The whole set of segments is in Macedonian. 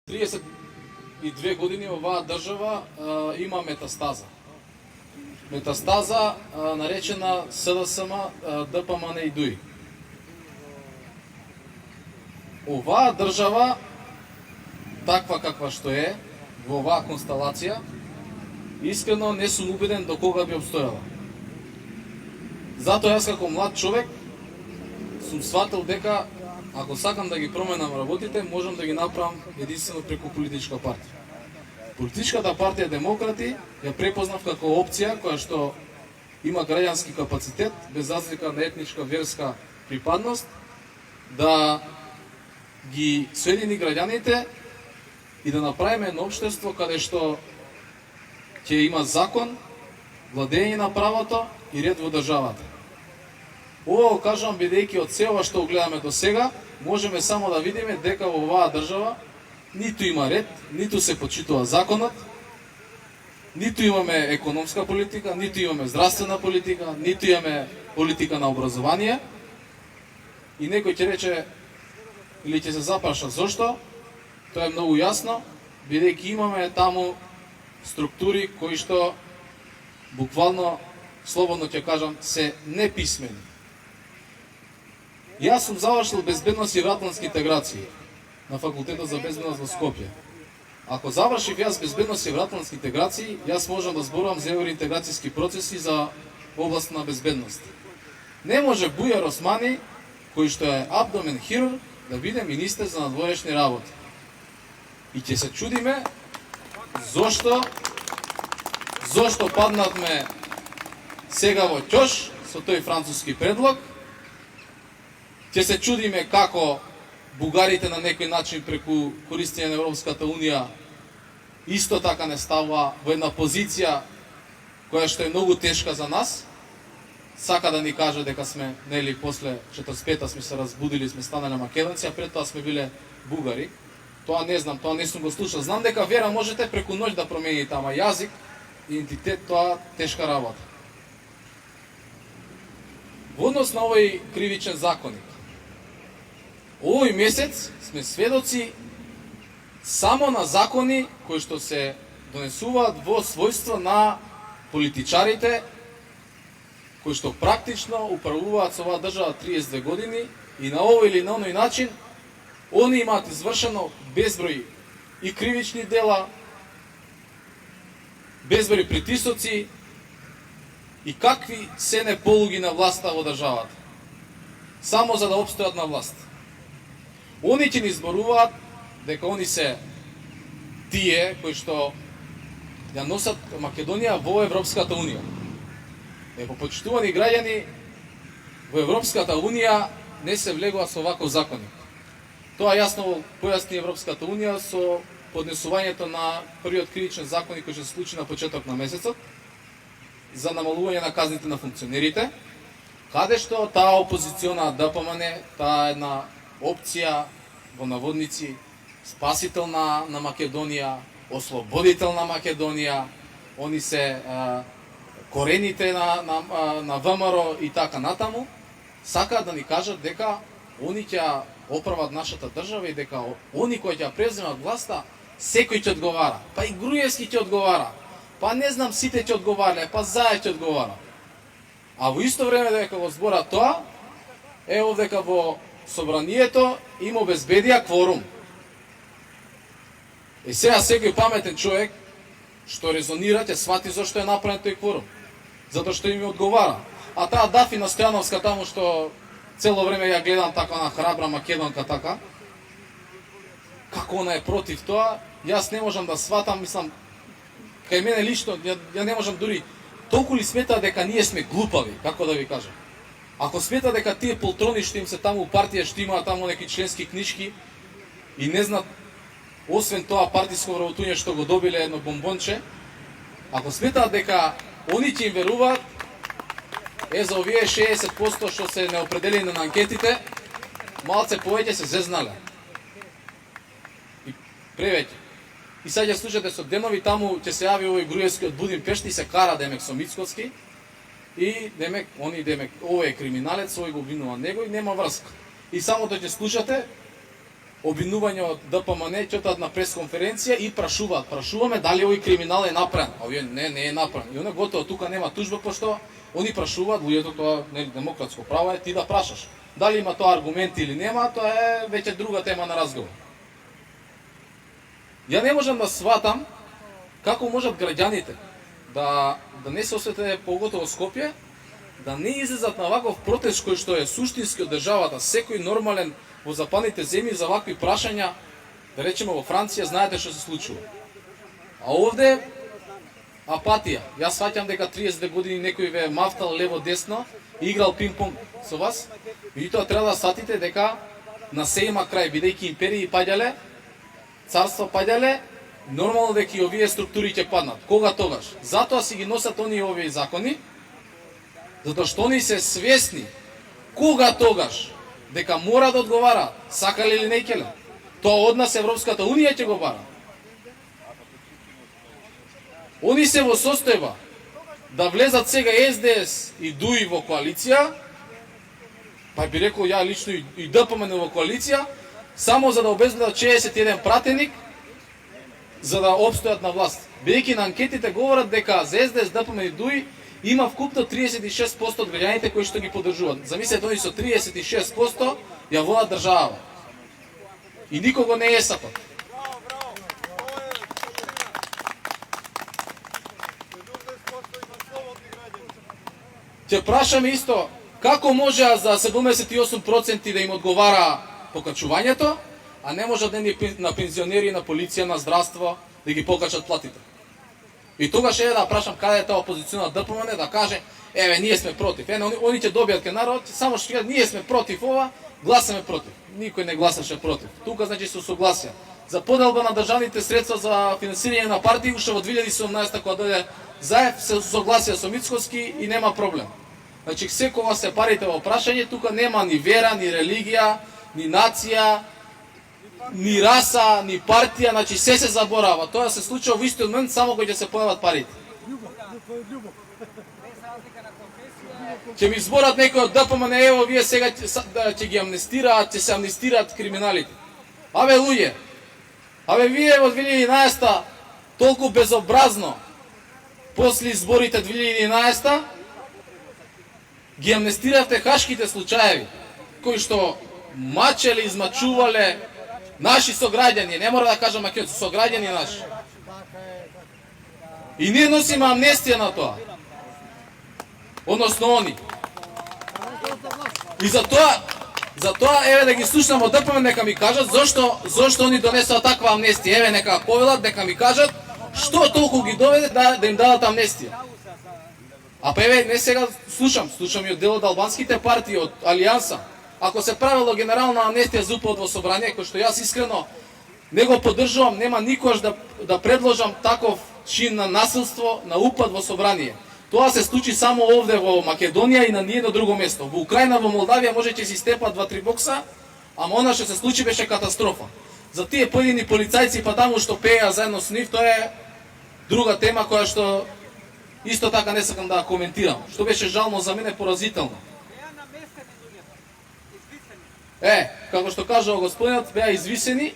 32 години оваа држава има метастаза. Метастаза наречена СДСМ, ДПМН и ДУИ. Оваа држава, таква каква што е, во оваа констелација, искрено не сум убеден до кога би обстојала. Затоа јас како млад човек сум сватил дека ако сакам да ги променам работите, можам да ги направам единствено преку политичка партија. Политичката партија Демократи ја препознав како опција која што има граѓански капацитет, без разлика на етничка, верска припадност, да ги соедини граѓаните и да направиме едно општество каде што ќе има закон, владење на правото и ред во државата. Ова го кажам бидејќи од се ова што гледаме до сега, можеме само да видиме дека во оваа држава ниту има ред, ниту се почитува законот, ниту имаме економска политика, ниту имаме здравствена политика, ниту имаме политика на образование. И некој ќе рече или ќе се запраша зошто, тоа е многу јасно, бидејќи имаме таму структури кои што буквално, слободно ќе кажам, се неписмени. Јас сум завршил безбедност и евроатлантски интеграции на факултетот за безбедност во Скопје. Ако завршив јас безбедност и евроатлантски интеграции, јас можам да зборувам за евроинтеграцијски процеси за област на безбедност. Не може Бујар Османи, кој што е абдомен хирург, да биде министер за надворешни работи. И ќе се чудиме зошто паднатме сега во ќош со тој француски предлог. Ќе се чудиме како бугарите на некој начин преку користење на Европската Унија исто така не ставува во една позиција која што е многу тешка за нас. Сака да ни каже дека сме, нели, после 45-та сме се разбудили, сме станале македонци, а пред тоа сме биле бугари. Тоа не знам, тоа не сум го слушал. Знам дека вера можете преку ноќ да промените, ама јазик, идентитет, тоа тешка работа. Во однос на овој кривичен законник, овој месец сме сведоци само на закони кои што се донесуваат во својство на политичарите кои што практично управуваат со оваа држава 32 години и на овој или на оној начин они имаат извршено безброј и кривични дела, безброј притисоци и какви се не полуги на власта во државата, само за да обстојат на власт. Они ќе ни зборуваат дека они се тие кои што ја носат Македонија во Европската Унија. Почитувани граѓани, во Европската Унија не се влегува со ваков законник. Тоа јасно појасни Европската Унија со поднесувањето на првиот кривичен законник кој се случи на почеток на месецот за намалување на казните на функционерите, каде што таа опозициона ДПМН, таа една опција во наводници спасител на Македонија, ослободител на Македонија, они се корените на ВМРО и така натаму, сакаат да ни кажат дека они ќе оправат нашата држава и дека они кои ќе преземат власта, секој ќе одговара. Па и Груевски ќе одговара. Па не знам, сите ќе одговарале, па Заев ќе одговара. А во исто време дека го збора тоа, ево дека во собранието им обезбедија кворум. И сега секој паметен човек што резонира ќе свати зашто е направен тој кворум. Затоа што им одговара. А таа Дафина Стојановска таму што цело време ја гледам така на храбра македонка така, како она е против тоа, јас не можам да сватам, мислам, кај мене лично, ја не можам дури, толку ли смета дека ние сме глупави, како да ви кажам. Ако смета дека тие полтрони што им се таму партија, што имаат таму неки членски книжки и не знаат, освен тоа партиско вработување што го добиле едно бомбонче, ако сметаат дека они ќе им веруваат, за овие 60% што се неопределени на анкетите, малце повеќе се зезнале. И превеќе. И сега ќе слушате со денови, таму ќе се јави овој Груевски од Будимпешта и се кара демек со Мицкоски. И демек, овој е криминалец, овој го обвинува него и нема врска. И само да ќе слушате обвинување од ДПМН, ќотат на пресконференција и прашуваме дали овој криминал е направен. А овие не е направен. И она готово, тука нема тужба, пошто они прашуваат, луѓето тоа нели демократско право е ти да прашаш. Дали има тоа аргументи или нема, тоа е веќе друга тема на разговор. Ја не можам да сватам како можат граѓаните да не се осветле, поготово Скопје, да не излезат на ваков протест кој што е суштински од државата. Секој нормален во западните земји за вакви прашања, да речеме во Франција, знаете што се случува. А овде апатија. Јас сваќам дека 30 години некој ве мафтал лево десно и играл пинг-понг со вас. Меѓутоа треба да сватите дека на се има крај, бидејќи империи паѓале, царства паѓале, нормално дека и овие структури ќе паднат. Кога тогаш? Затоа си ги носат оние овие закони, затоа што они се свесни кога тогаш дека мора да одговара, сакале или не келе. Тоа од нас Европската унија ќе го бара. Они се во состојба да влезат сега СДС и ДУИ во коалиција, па би рекол ја лично и ДПМН во коалиција, само за да обезбедат 61 пратеник за да обстојат на власт. Бидејќи на анкетите говорат дека за СДС, ДПМН и ДУИ има вкупно 36% од граѓаните кои што ги поддржуваат. Замислете, они со 36% ја водат држава. И никого не е сапат. Ќе прашаме исто, како може за 78% да им одговара покачувањето, а не може да на пензионери, на полиција, на здравство да ги покачат платите. И тогаш да прашам каде е таа опозициона ДПМН да каже, еве ние сме против. Они ќе добијат ке народ, само што ние сме против ова, гласаме против. Никој не гласаше против. Тука значи се согласија за поделба на државните средства за финансирање на партии, уште во 2017 кога дојде Заев се согласија со Мицкоски и нема проблем. Значи секогаш се парите во прашање, тука нема ни вера, ни религија, ни нација, ни раса, ни партија, значи се заборава. Тоа се случува во истиот момент само кога ќе се појават парите. Ќе ми зборат некој од ДПМН, ево вие сега ќе ги амнестираат, ќе се амнестираат криминалите. Абе луѓе, абе вие во 2011 толку безобразно после изборите 2011 ги амнестиравте хашките случаеви, кои што мачеле, измачувале наши сограѓани, не мора да кажам македонци, сограѓани наши. И ние носиме амнестија на тоа. Односно они. И затоа еве да ги слушнам од ДПМН нека ми кажат зошто они донесоа таква амнестија. Еве нека повелат, нека ми кажат што толку ги доведе да им дадат амнестија. А па еве не сега слушам и од дел од албанските партии, од Алијанса. Ако се правило генерална амнестија за упад во собрание, кој што јас искрено не го поддржувам, нема никош да предложам таков чин на насилство, на упад во собрание. Тоа се случи само овде во Македонија и на ниедно друго место. Во Украина, во Молдавија може ќе си степат 2-3 бокса, ама она што се случи беше катастрофа. За тие поедини полицајци па таму што пееа заедно со нив, тоа е друга тема која што исто така не сакам да коментирам. Што беше жално за мене, поразително. Како што кажува господинот, беа извисени.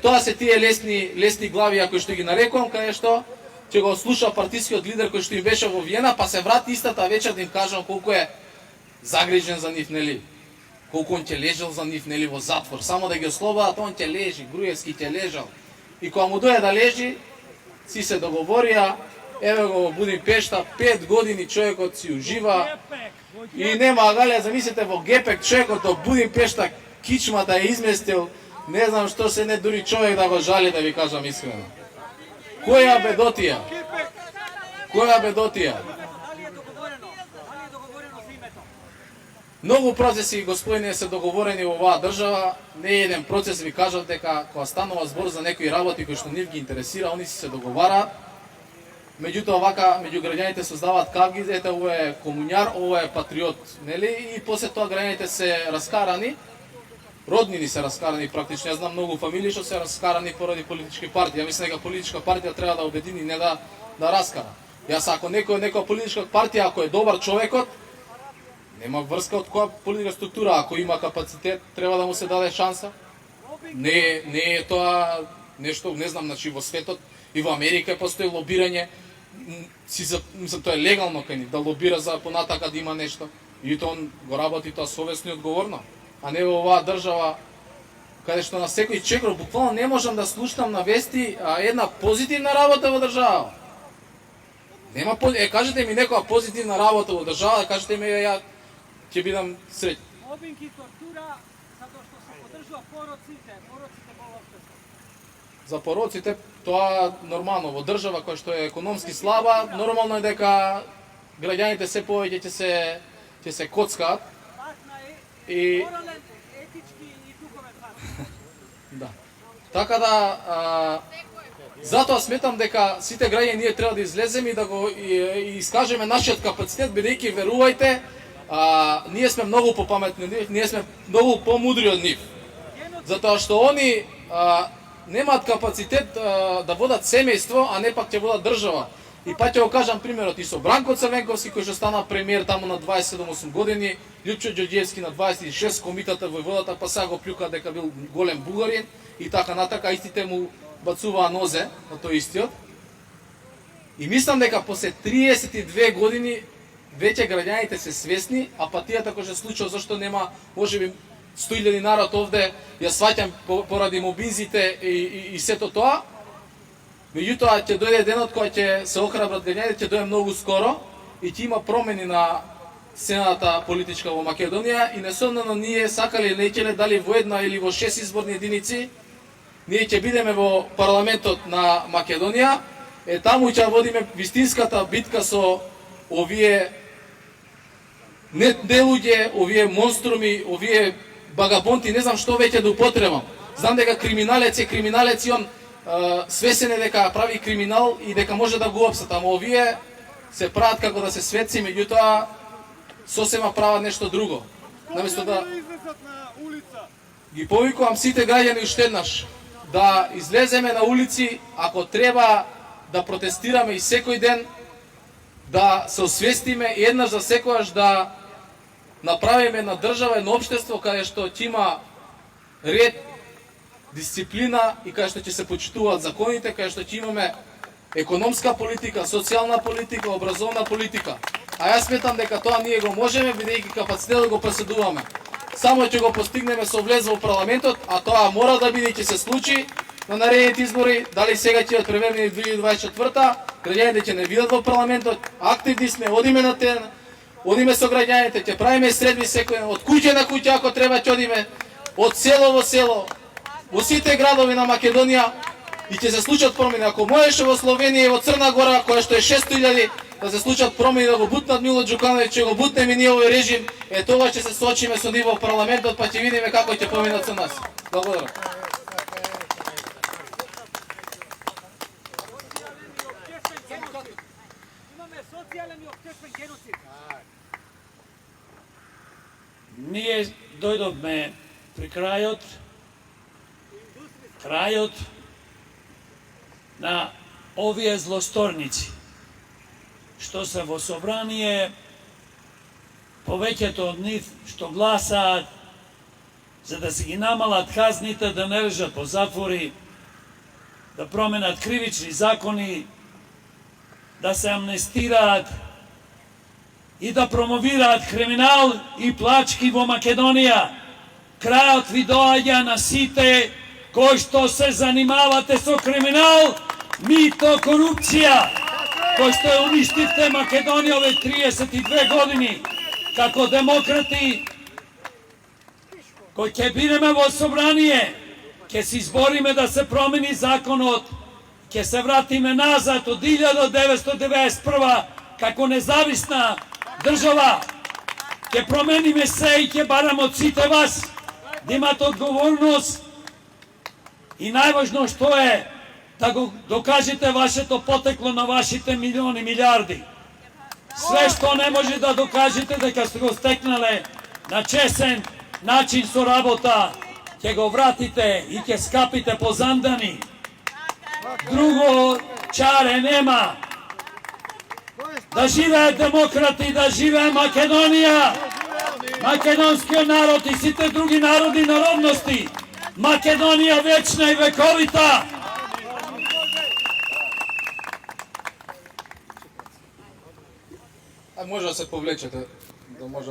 Тоа се тие лесни глави, кои што ги нарекувам, каде што ќе го слуша партискиот лидер кој што им беше во Виена, па се врати истата вечер да им кажам колку е загрижен за нив, нели? Колку он ќе лежал за нив, нели, во затвор. Само да ги ослободат, он ќе лежи, Груевски ќе лежал. И кога му дојде да лежи, си се договорија, еве го во Будимпешта, 5 години човекот си ужива и нема галја, замислете во Гепек човекот до Будимпешта кичмата е изместил, не знам што се не дури човек да го жали, да ви кажам искрено. Која бедотија? Која бедотија? Многу процеси, господине, се договорени во оваа држава. Не е еден процес, ви кажав дека кога станува збор за некои работи кои што нив ги интересира, они се договараат. Меѓутоа вака меѓу граѓаните создаваат кавги, ете ова е комуњар, ова е патриот, нели? И после тоа граѓаните се раскарани. Роднини се раскарани практично. Јас знам многу фамилии што се раскарани поради политички партии. Ја мислам дека политичка партија треба да обедини, не да раскара. Јас ако некоја политичка партија, ако е добар човекот, нема врска од која политичка структура, ако има капацитет, треба да му се даде шанса. Не е тоа нешто, не знам, значи во светот и во Америка постои лобирање, мислам тоа е легално кај нив, да лобира за понатака да има нешто. И тоа он го работи тоа совесно и одговорно, а не во оваа држава каде што на секој чекор буквално не можам да слушнам на вести една позитивна работа во држава. Нема кажете ми некоја позитивна работа во држава, кажете ми ја ќе бидам среќен. Мобинг и тортура затоа што се поддржува пороците во општеството. За пороците тоа нормално во држава која што е економски слаба, нормално е дека граѓаните се повеќе ќе се коцкаат. И Морален, етички и духовен фактор. да. Така да затоа сметам дека сите граѓани ние треба да излеземе и да го искажеме нашиот капацитет, бидејќи верувајте, ние сме многу попаметни од нив, ние сме многу помудри од нив. Затоа што они немаат капацитет да водат семејство, а не пак ќе водат држава. И па ќе го кажам примерот и со Бранко Црвенковски кој што стана премиер таму на 27-8 години, Лјупчо Ѓорѓевски на 26, комитата во водата, па сега го плюка дека бил голем бугарин и така натака, истите му бацуваа нозе на тој истиот. И мислам дека после 32 години веќе граѓаните се свесни, апатијата која се случува зашто нема можеби 100.000 народ овде, ја сваќам поради мобинзите и сето тоа. Меѓутоа ќе дојде денот кој ќе се охрабрат граѓаните, ќе дојде многу скоро и ќе има промени на сцената политичка во Македонија и несомнено ние сакале или не дали во една или во 6 изборни единици, ние ќе бидеме во парламентот на Македонија, таму ќе водиме вистинската битка со овие не луѓе, овие монструми, овие багабонти, не знам што веќе да употребам. Знам дека криминалец е криминалец и он свесен е дека прави криминал и дека може да го опсат, ама овие се прават како да се светци, меѓутоа сосема прават нешто друго. Наместо да ги повикувам сите граѓани уште еднаш да излеземе на улици, ако треба да протестираме и секој ден, да се освестиме и еднаш за секојаш да направиме на држава, едно општество каде што ќе има ред, дисциплина и каде што ќе се почитуваат законите, каде што ќе имаме економска политика, социјална политика, образовна политика. А јас сметам дека тоа ние го можеме, бидејќи капацитетот го преседуваме. Само ќе го постигнеме со влез во парламентот, а тоа мора да биде и ќе се случи на наредните избори, дали сега ќе бидат преверени 2024-та, граѓаните ќе не видат во парламентот, активни сме, одиме на терен, одиме со граѓаните, ќе правиме средби секој ден, од куќа на куќа ако треба ќе одиме, од село во село, во сите градови на Македонија и ќе се случат промени. Ако можеше во Словенија и во Црна Гора, која што е 600.000, да се случат промени, да го бутнат Мило Ѓукановиќ, ќе го бутнеме ние овој режим, тоа ќе се соочиме со нив во парламентот, па ќе видиме како ќе поминат со нас. Благодарам. Имаме социјален и општествен геноцид. Ние дојдовме при крајот на овие злосторници, што се во собрание, повеќето од нив што гласаат за да се ги намалат казните, да не лежат по затвори, да променат кривични закони, да се амнестираат и да промовираат криминал и плачки во Македонија. Крајот ви доаѓа на сите кои што се занимавате со криминал, мито, корупција, кои што ја уништивте Македонија ове 32 години како демократи, кои ќе бидеме во собрание, ќе се избориме да се промени законот, ќе се вратиме назад од 1991 како независна држава, ќе промениме се и ќе бараме од сите вас да имате одговорност и најважно што е да го докажете вашето потекло на вашите милиони, милиарди. Све што не може да докажете дека сте го стекнале на чесен начин со работа, ќе го вратите и ќе скапите по зандани. Друго чаре нема. Да живее демократи, да живее Македонија, македонскиот народ и сите други народи и народности. Makedonija večna i vekovita. A može da se povlečete, da može